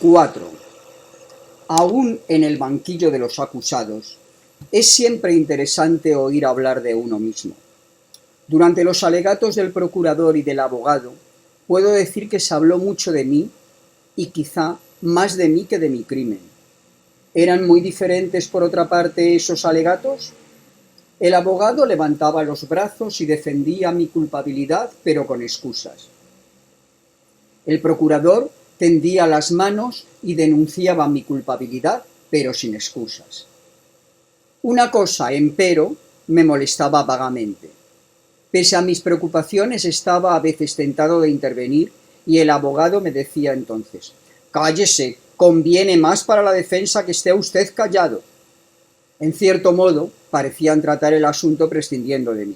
4. Aún en el banquillo de los acusados, es siempre interesante oír hablar de uno mismo. Durante los alegatos del procurador y del abogado, puedo decir que se habló mucho de mí y quizá más de mí que de mi crimen. ¿Eran muy diferentes, por otra parte, esos alegatos? El abogado levantaba los brazos y defendía mi culpabilidad, pero con excusas. El procurador tendía las manos y denunciaba mi culpabilidad, pero sin excusas. Una cosa, empero, me molestaba vagamente. Pese a mis preocupaciones, estaba a veces tentado de intervenir y el abogado me decía entonces: «Cállese, conviene más para la defensa que esté usted callado». En cierto modo, parecían tratar el asunto prescindiendo de mí.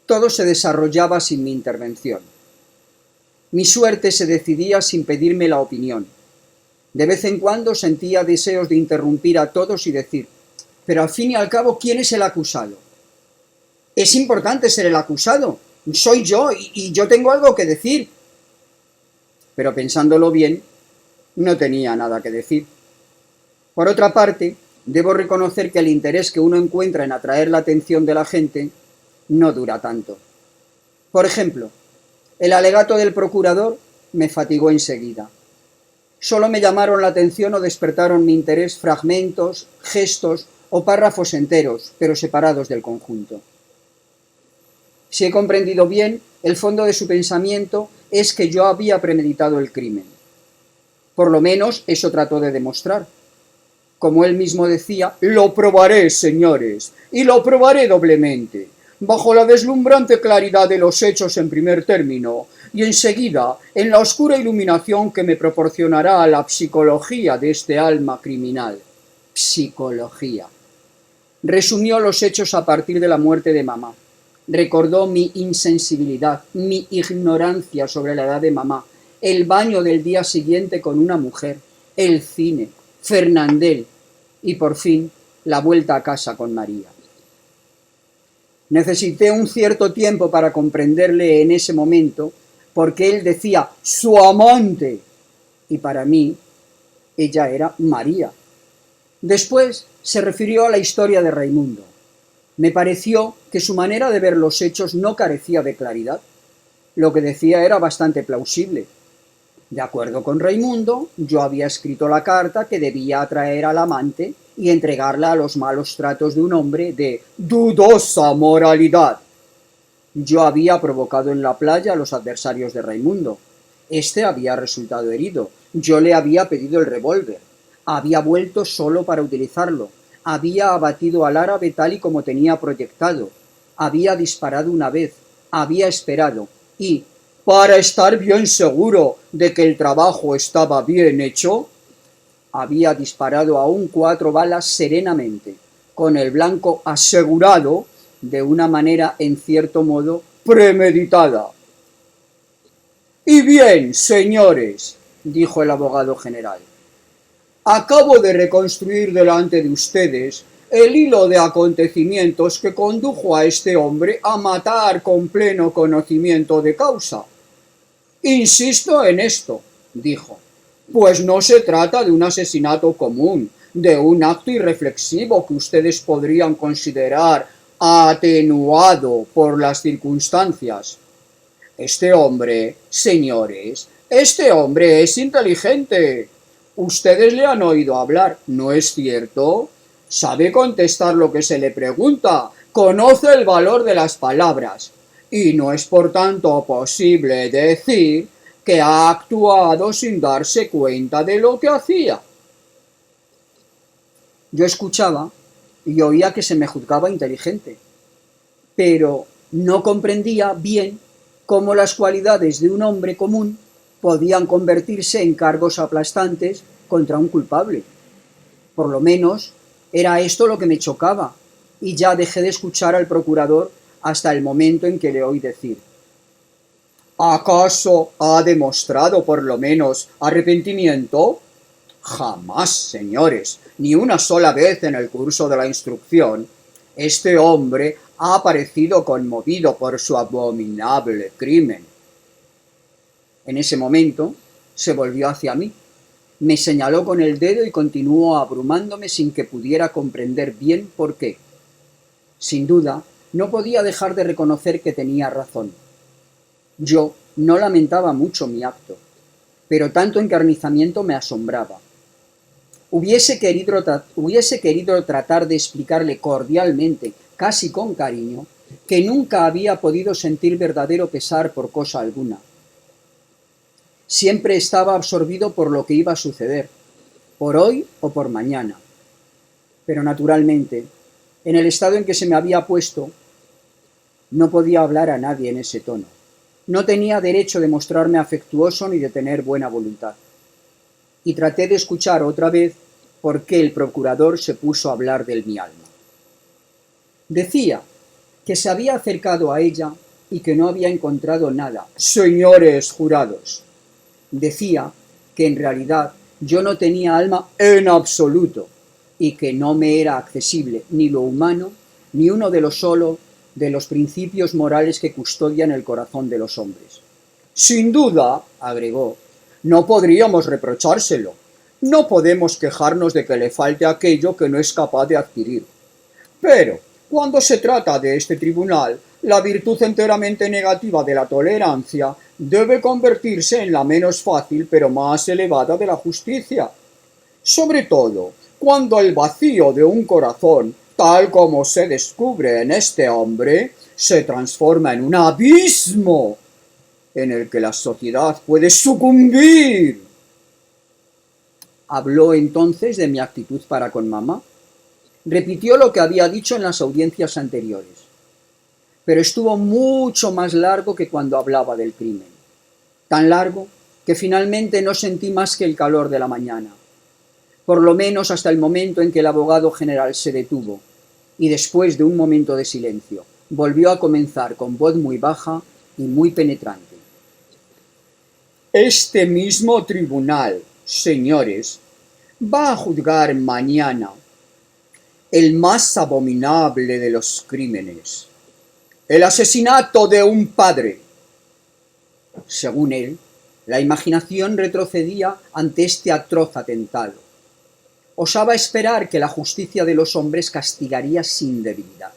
Todo se desarrollaba sin mi intervención. Mi suerte se decidía sin pedirme la opinión. De vez en cuando sentía deseos de interrumpir a todos y decir: «Pero al fin y al cabo, ¿quién es el acusado? Es importante ser el acusado. Soy yo y yo tengo algo que decir». Pero pensándolo bien, no tenía nada que decir. Por otra parte, debo reconocer que el interés que uno encuentra en atraer la atención de la gente no dura tanto. Por ejemplo, el alegato del procurador me fatigó enseguida. Solo me llamaron la atención o despertaron mi interés fragmentos, gestos o párrafos enteros, pero separados del conjunto. Si he comprendido bien, el fondo de su pensamiento es que yo había premeditado el crimen. Por lo menos eso trató de demostrar. Como él mismo decía: «Lo probaré, señores, y lo probaré doblemente, bajo la deslumbrante claridad de los hechos en primer término, y enseguida en la oscura iluminación que me proporcionará la psicología de este alma criminal». Psicología. Resumió los hechos a partir de la muerte de mamá. Recordó mi insensibilidad, mi ignorancia sobre la edad de mamá, el baño del día siguiente con una mujer, el cine, Fernandel y, por fin, la vuelta a casa con María. Necesité un cierto tiempo para comprenderle en ese momento, porque él decía «su amante» y para mí ella era María. Después se refirió a la historia de Raimundo. Me pareció que su manera de ver los hechos no carecía de claridad. Lo que decía era bastante plausible. De acuerdo con Raimundo, yo había escrito la carta que debía atraer al amante y entregarla a los malos tratos de un hombre de dudosa moralidad. Yo había provocado en la playa a los adversarios de Raimundo. Este había resultado herido. Yo le había pedido el revólver. Había vuelto solo para utilizarlo. Había abatido al árabe tal y como tenía proyectado. Había disparado una vez. Había esperado. Y, para estar bien seguro de que el trabajo estaba bien hecho, había disparado aún 4 balas serenamente, con el blanco asegurado, de una manera en cierto modo premeditada. «Y bien, señores», dijo el abogado general, «acabo de reconstruir delante de ustedes el hilo de acontecimientos que condujo a este hombre a matar con pleno conocimiento de causa. Insisto en esto», dijo, «pues no se trata de un asesinato común, de un acto irreflexivo que ustedes podrían considerar atenuado por las circunstancias. Este hombre, señores, este hombre es inteligente. Ustedes le han oído hablar, ¿no es cierto? Sabe contestar lo que se le pregunta, conoce el valor de las palabras, y no es por tanto posible decir que ha actuado sin darse cuenta de lo que hacía». Yo escuchaba y oía que se me juzgaba inteligente, pero no comprendía bien cómo las cualidades de un hombre común podían convertirse en cargos aplastantes contra un culpable. Por lo menos era esto lo que me chocaba, y ya dejé de escuchar al procurador hasta el momento en que le oí decir: «¿Acaso ha demostrado por lo menos arrepentimiento?». «Jamás, señores, ni una sola vez en el curso de la instrucción. Este hombre ha parecido conmovido por su abominable crimen». En ese momento se volvió hacia mí Me señaló con el dedo y continuó abrumándome sin que pudiera comprender bien por qué. Sin duda, no podía dejar de reconocer que tenía razón. Yo no lamentaba mucho mi acto, pero tanto encarnizamiento me asombraba. Hubiese querido tratar de explicarle cordialmente, casi con cariño, que nunca había podido sentir verdadero pesar por cosa alguna. Siempre estaba absorbido por lo que iba a suceder, por hoy o por mañana. Pero naturalmente, en el estado en que se me había puesto, no podía hablar a nadie en ese tono. No tenía derecho de mostrarme afectuoso ni de tener buena voluntad. Y traté de escuchar otra vez por qué el procurador se puso a hablar de mi alma. Decía que se había acercado a ella y que no había encontrado nada. Señores jurados, decía que en realidad yo no tenía alma en absoluto y que no me era accesible ni lo humano ni uno de los principios morales que custodian el corazón de los hombres. Sin duda, agregó, no podríamos reprochárselo. No podemos quejarnos de que le falte aquello que no es capaz de adquirir. Pero, cuando se trata de este tribunal, la virtud enteramente negativa de la tolerancia debe convertirse en la menos fácil pero más elevada de la justicia. Sobre todo, cuando el vacío de un corazón, tal como se descubre en este hombre, se transforma en un abismo en el que la sociedad puede sucumbir. Habló entonces de mi actitud para con mamá. Repitió lo que había dicho en las audiencias anteriores, pero estuvo mucho más largo que cuando hablaba del crimen. Tan largo que finalmente no sentí más que el calor de la mañana, por lo menos hasta el momento en que el abogado general se detuvo y después de un momento de silencio volvió a comenzar con voz muy baja y muy penetrante. Este mismo tribunal, señores, va a juzgar mañana el más abominable de los crímenes, el asesinato de un padre. Según él, la imaginación retrocedía ante este atroz atentado. Osaba esperar que la justicia de los hombres castigaría sin debilidad.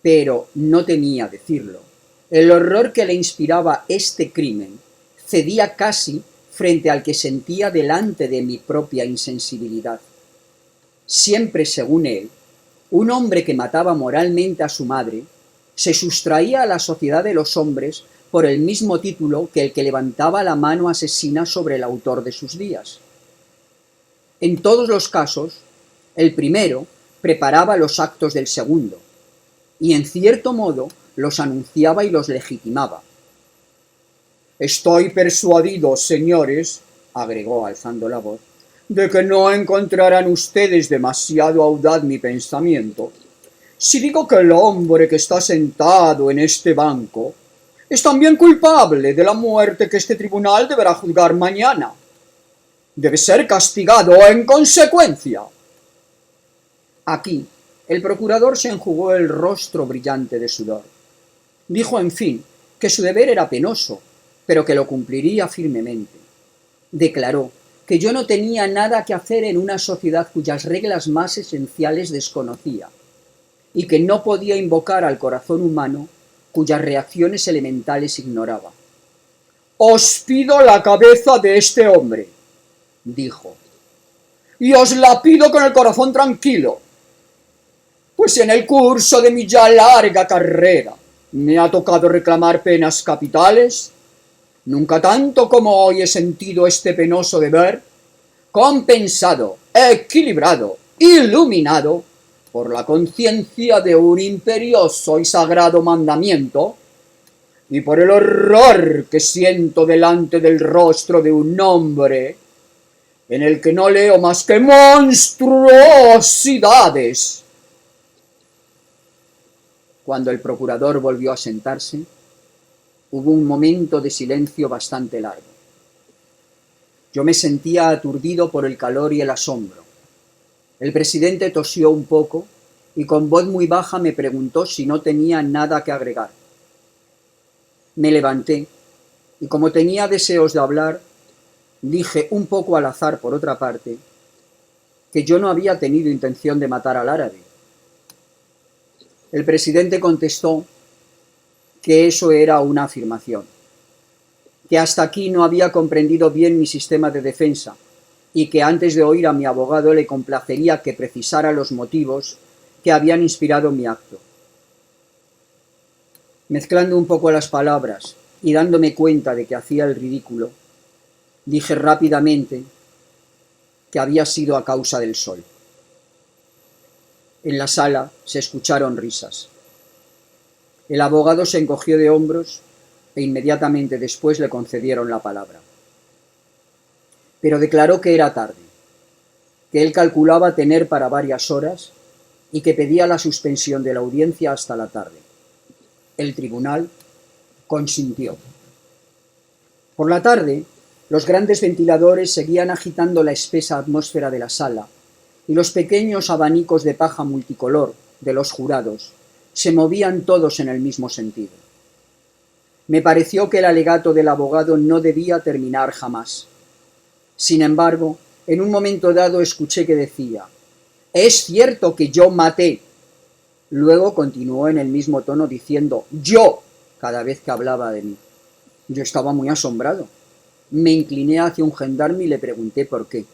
Pero no temía decirlo. El horror que le inspiraba este crimen cedía casi frente al que sentía delante de mi propia insensibilidad. Siempre, según él, un hombre que mataba moralmente a su madre se sustraía a la sociedad de los hombres por el mismo título que el que levantaba la mano asesina sobre el autor de sus días. En todos los casos, el primero preparaba los actos del segundo, y en cierto modo los anunciaba y los legitimaba. Estoy persuadido, señores, agregó alzando la voz, de que no encontrarán ustedes demasiado audaz mi pensamiento si digo que el hombre que está sentado en este banco es también culpable de la muerte que este tribunal deberá juzgar mañana. Debe ser castigado en consecuencia. Aquí, el procurador se enjugó el rostro brillante de sudor. Dijo, en fin, que su deber era penoso, pero que lo cumpliría firmemente. Declaró que yo no tenía nada que hacer en una sociedad cuyas reglas más esenciales desconocía, y que no podía invocar al corazón humano cuyas reacciones elementales ignoraba. «Os pido la cabeza de este hombre», dijo, «y os la pido con el corazón tranquilo, pues en el curso de mi ya larga carrera me ha tocado reclamar penas capitales. Nunca tanto como hoy he sentido este penoso deber, compensado, equilibrado, iluminado por la conciencia de un imperioso y sagrado mandamiento y por el horror que siento delante del rostro de un hombre en el que no leo más que monstruosidades». Cuando el procurador volvió a sentarse, hubo un momento de silencio bastante largo. Yo me sentía aturdido por el calor y el asombro. El presidente tosió un poco y con voz muy baja me preguntó si no tenía nada que agregar. Me levanté y como tenía deseos de hablar, Dije, un poco al azar por otra parte, que yo no había tenido intención de matar al árabe. El presidente contestó que eso era una afirmación, que hasta aquí no había comprendido bien mi sistema de defensa y que antes de oír a mi abogado le complacería que precisara los motivos que habían inspirado mi acto. Mezclando un poco las palabras y dándome cuenta de que hacía el ridículo, dije rápidamente que había sido a causa del sol. En la sala se escucharon risas. El abogado se encogió de hombros e inmediatamente después le concedieron la palabra. Pero declaró que era tarde, que él calculaba tener para varias horas y que pedía la suspensión de la audiencia hasta la tarde. El tribunal consintió. Por la tarde, los grandes ventiladores seguían agitando la espesa atmósfera de la sala y los pequeños abanicos de paja multicolor de los jurados se movían todos en el mismo sentido. Me pareció que el alegato del abogado no debía terminar jamás. Sin embargo, en un momento dado escuché que decía: «Es cierto que yo maté». Luego continuó en el mismo tono diciendo «yo» cada vez que hablaba de mí. Yo estaba muy asombrado. Me incliné hacia un gendarme y le pregunté por qué.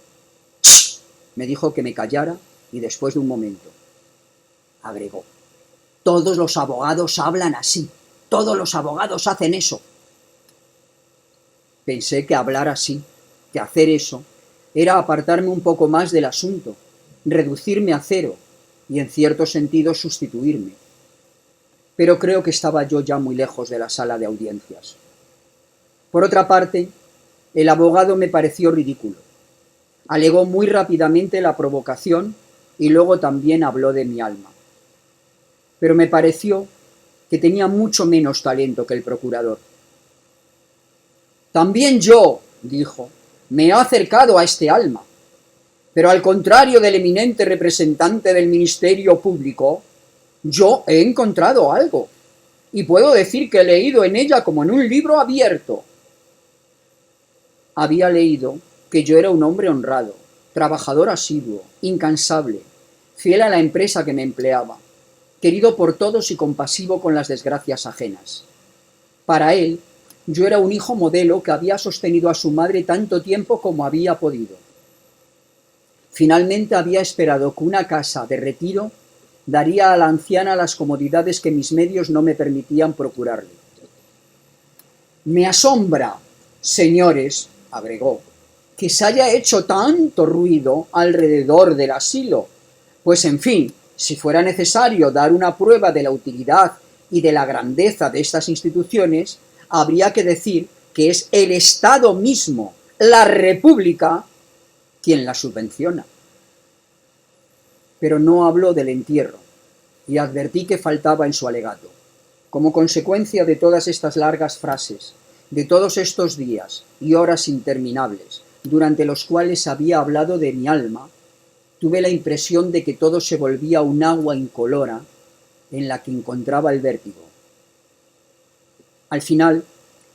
«¡Shh!», me dijo que me callara y después de un momento agregó: «Todos los abogados hablan así. Todos los abogados hacen eso». Pensé que hablar así, que hacer eso, era apartarme un poco más del asunto, reducirme a cero y en cierto sentido sustituirme. Pero creo que estaba yo ya muy lejos de la sala de audiencias. Por otra parte, el abogado me pareció ridículo. Alegó muy rápidamente la provocación y luego también habló de mi alma. Pero me pareció que tenía mucho menos talento que el procurador. «También yo», dijo, «me he acercado a este alma, pero al contrario del eminente representante del Ministerio Público, yo he encontrado algo, y puedo decir que he leído en ella como en un libro abierto». Había leído que yo era un hombre honrado, trabajador asiduo, incansable, fiel a la empresa que me empleaba, querido por todos y compasivo con las desgracias ajenas. Para él, yo era un hijo modelo que había sostenido a su madre tanto tiempo como había podido. Finalmente había esperado que una casa de retiro daría a la anciana las comodidades que mis medios no me permitían procurarle. «Me asombra, señores», agregó, «que se haya hecho tanto ruido alrededor del asilo, pues en fin, si fuera necesario dar una prueba de la utilidad y de la grandeza de estas instituciones, habría que decir que es el Estado mismo, la República, quien la subvenciona». Pero no habló del entierro, y advertí que faltaba en su alegato. Como consecuencia de todas estas largas frases, de todos estos días y horas interminables, durante los cuales había hablado de mi alma, tuve la impresión de que todo se volvía un agua incolora en la que encontraba el vértigo. Al final,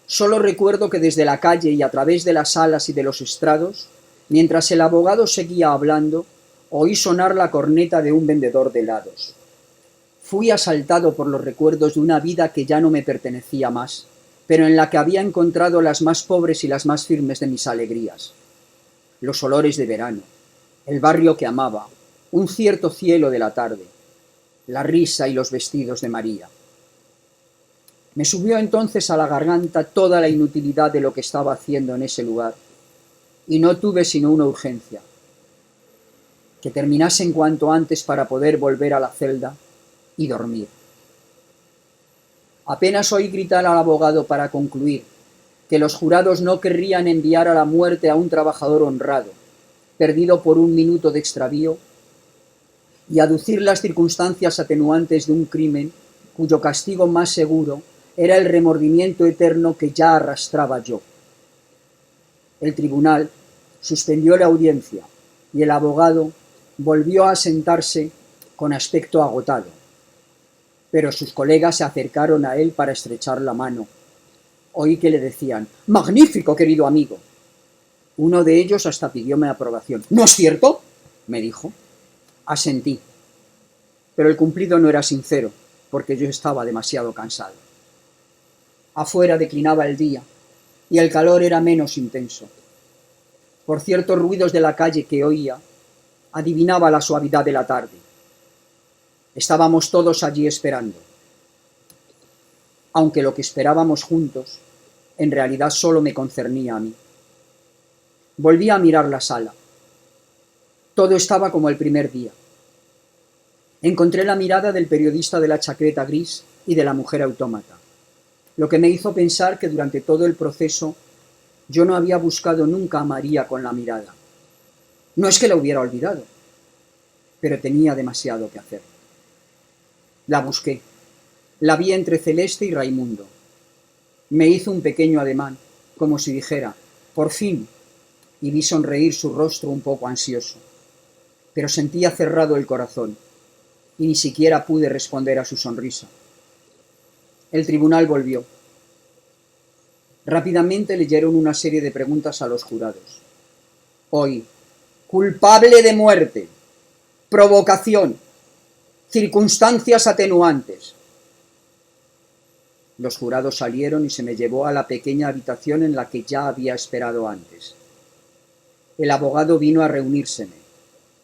solo recuerdo que desde la calle y a través de las salas y de los estrados, mientras el abogado seguía hablando, oí sonar la corneta de un vendedor de helados. Fui asaltado por los recuerdos de una vida que ya no me pertenecía más, pero en la que había encontrado las más pobres y las más firmes de mis alegrías. Los olores de verano, el barrio que amaba, un cierto cielo de la tarde, la risa y los vestidos de María. Me subió entonces a la garganta toda la inutilidad de lo que estaba haciendo en ese lugar, y no tuve sino una urgencia: que terminase en cuanto antes para poder volver a la celda y dormir. Apenas oí gritar al abogado para concluir que los jurados no querrían enviar a la muerte a un trabajador honrado, perdido por un minuto de extravío, y aducir las circunstancias atenuantes de un crimen cuyo castigo más seguro era el remordimiento eterno que ya arrastraba yo. El tribunal suspendió la audiencia y el abogado volvió a sentarse con aspecto agotado, pero sus colegas se acercaron a él para estrechar la mano. Oí que le decían: «¡Magnífico, querido amigo!». Uno de ellos hasta pidió mi aprobación. ¿No es cierto?, me dijo. Asentí. Pero el cumplido no era sincero, porque yo estaba demasiado cansado. Afuera declinaba el día, y el calor era menos intenso. Por ciertos ruidos de la calle que oía, adivinaba la suavidad de la tarde. Estábamos todos allí esperando. Aunque lo que esperábamos juntos, en realidad solo me concernía a mí. Volví a mirar la sala. Todo estaba como el primer día. Encontré la mirada del periodista de la chaqueta gris y de la mujer autómata, lo que me hizo pensar que durante todo el proceso yo no había buscado nunca a María con la mirada. No es que la hubiera olvidado, pero tenía demasiado que hacer. La busqué. La vi entre Celeste y Raimundo. Me hizo un pequeño ademán, como si dijera, por fin, y vi sonreír su rostro un poco ansioso. Pero sentía cerrado el corazón, y ni siquiera pude responder a su sonrisa. El tribunal volvió. Rápidamente leyeron una serie de preguntas a los jurados. Hoy, culpable de muerte, provocación, circunstancias atenuantes. Los jurados salieron y se me llevó a la pequeña habitación en la que ya había esperado antes. El abogado vino a reunírseme.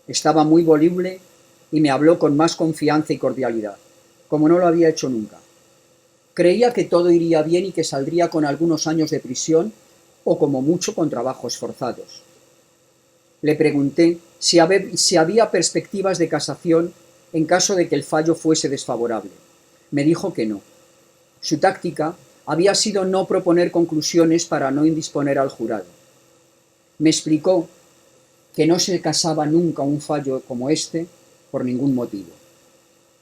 Estaba muy voluble y me habló con más confianza y cordialidad, como no lo había hecho nunca. Creía que todo iría bien y que saldría con algunos años de prisión o como mucho con trabajos forzados. Le pregunté si había perspectivas de casación en caso de que el fallo fuese desfavorable. Me dijo que no. Su táctica había sido no proponer conclusiones para no indisponer al jurado. Me explicó que no se casaba nunca un fallo como este por ningún motivo.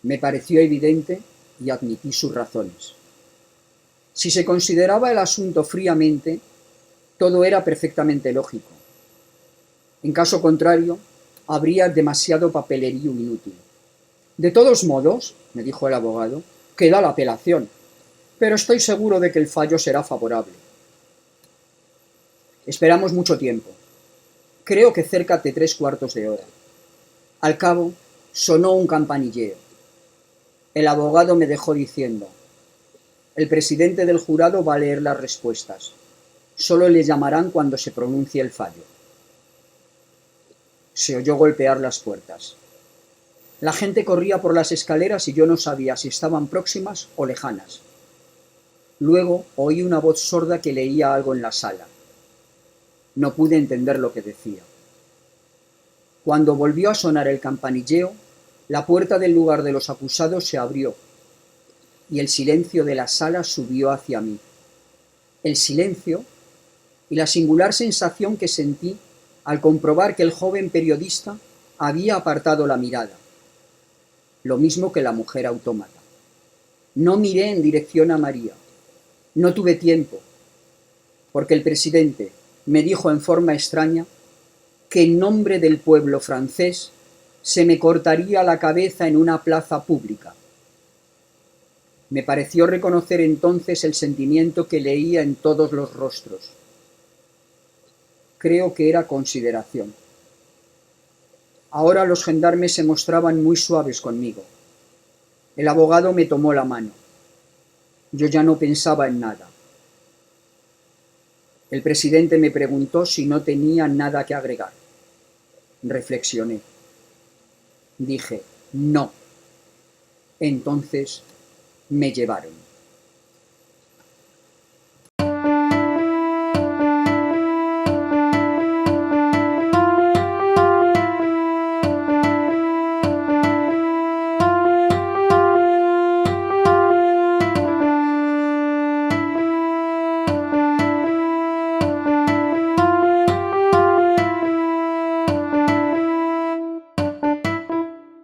Me pareció evidente y admití sus razones. Si se consideraba el asunto fríamente, todo era perfectamente lógico. En caso contrario, habría demasiado papelerío inútil. De todos modos, me dijo el abogado, queda la apelación, pero estoy seguro de que el fallo será favorable. Esperamos mucho tiempo. Creo que cerca de 3/4 de hora. Al cabo, sonó un campanilleo. El abogado me dejó diciendo: el presidente del jurado va a leer las respuestas. Solo le llamarán cuando se pronuncie el fallo. Se oyó golpear las puertas. La gente corría por las escaleras y yo no sabía si estaban próximas o lejanas. Luego oí una voz sorda que leía algo en la sala. No pude entender lo que decía. Cuando volvió a sonar el campanilleo, la puerta del lugar de los acusados se abrió y el silencio de la sala subió hacia mí. El silencio y la singular sensación que sentí al comprobar que el joven periodista había apartado la mirada, lo mismo que la mujer autómata. No miré en dirección a María. No tuve tiempo, porque el presidente me dijo en forma extraña que en nombre del pueblo francés se me cortaría la cabeza en una plaza pública. Me pareció reconocer entonces el sentimiento que leía en todos los rostros. Creo que era consideración. Ahora los gendarmes se mostraban muy suaves conmigo. El abogado me tomó la mano. Yo ya no pensaba en nada. El presidente me preguntó si no tenía nada que agregar. Reflexioné. Dije, no. Entonces me llevaron.